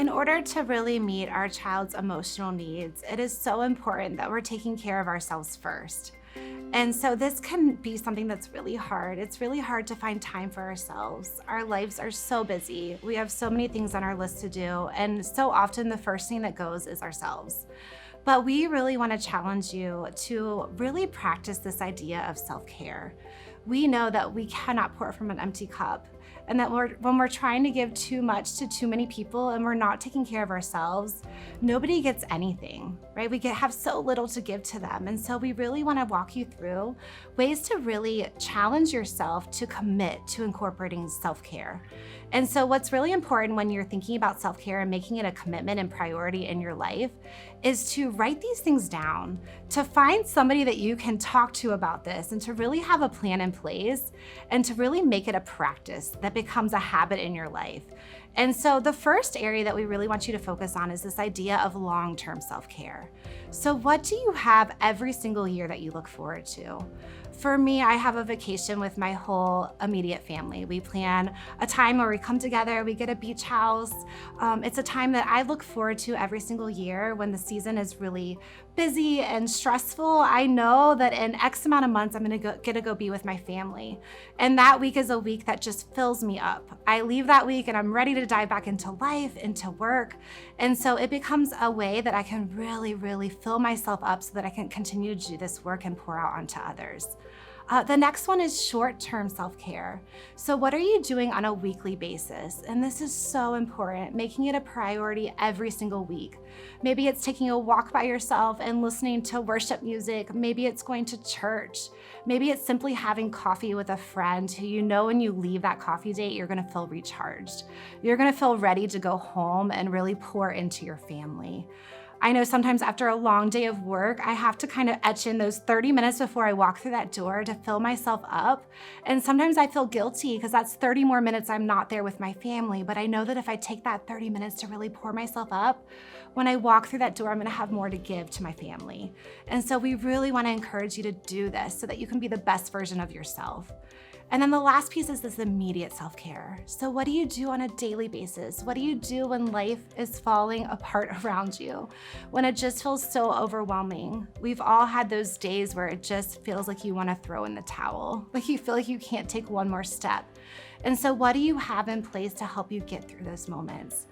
in order to really meet our child's emotional needs, it is so important that we're taking care of ourselves first. And so this can be something that's really hard. It's really hard to find time for ourselves. Our lives are so busy. We have so many things on our list to do. And so often the first thing that goes is ourselves. But we really want to challenge you to really practice this idea of self-care. We know that we cannot pour from an empty cup, and that when we're trying to give too much to too many people and we're not taking care of ourselves, nobody gets anything, right? We have so little to give to them. And so we really want to walk you through ways to really challenge yourself to commit to incorporating self-care. And so what's really important when you're thinking about self-care and making it a commitment and priority in your life is to write these things down, to find somebody that you can talk to about this, and to really have a plan in place, and to really make it a practice that becomes a habit in your life. And so the first area that we really want you to focus on is this idea of long-term self-care. So what do you have every single year that you look forward to? For me, I have a vacation with my whole immediate family. We plan a time where we come together, we get a beach house. It's a time that I look forward to every single year when the season is really busy and stressful. I know that in X amount of months, I'm gonna get to go be with my family. And that week is a week that just fills me up. I leave that week and I'm ready to dive back into life, into work. And so it becomes a way that I can really, really fill myself up so that I can continue to do this work and pour out onto others. The next one is short-term self-care. So what are you doing on a weekly basis? And this is so important, making it a priority every single week. Maybe it's taking a walk by yourself and listening to worship music. Maybe it's going to church. Maybe it's simply having coffee with a friend who you know when you leave that coffee date, you're gonna feel recharged. You're gonna feel ready to go home and really pour into your family. I know sometimes after a long day of work, I have to kind of etch in those 30 minutes before I walk through that door to fill myself up. And sometimes I feel guilty because that's 30 more minutes I'm not there with my family. But I know that if I take that 30 minutes to really pour myself up, when I walk through that door, I'm gonna have more to give to my family. And so we really wanna encourage you to do this so that you can be the best version of yourself. And then the last piece is this immediate self-care. So what do you do on a daily basis? What do you do when life is falling apart around you? When it just feels so overwhelming? We've all had those days where it just feels like you want to throw in the towel, like you feel like you can't take one more step. And so what do you have in place to help you get through those moments?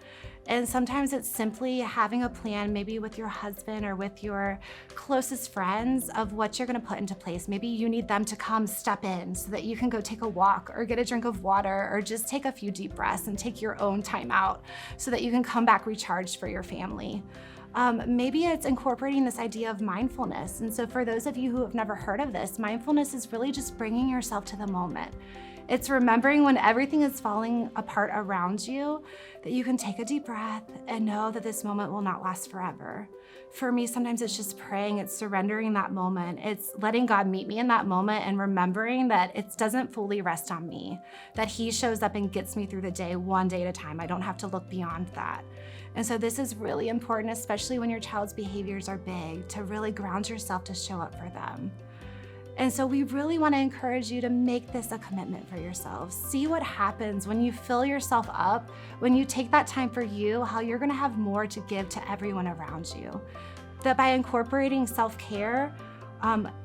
And sometimes it's simply having a plan, maybe with your husband or with your closest friends, of what you're gonna put into place. Maybe you need them to come step in so that you can go take a walk or get a drink of water or just take a few deep breaths and take your own time out so that you can come back recharged for your family. Maybe it's incorporating this idea of mindfulness. And so for those of you who have never heard of this, mindfulness is really just bringing yourself to the moment. It's remembering when everything is falling apart around you, that you can take a deep breath and know that this moment will not last forever. For me, sometimes it's just praying, it's surrendering that moment. It's letting God meet me in that moment and remembering that it doesn't fully rest on me, that He shows up and gets me through the day one day at a time. I don't have to look beyond that. And so this is really important, especially when your child's behaviors are big, to really ground yourself to show up for them. And so we really want to encourage you to make this a commitment for yourself. See what happens when you fill yourself up, when you take that time for you, how you're going to have more to give to everyone around you. That by incorporating self-care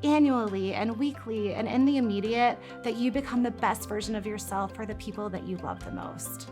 annually and weekly and in the immediate, that you become the best version of yourself for the people that you love the most.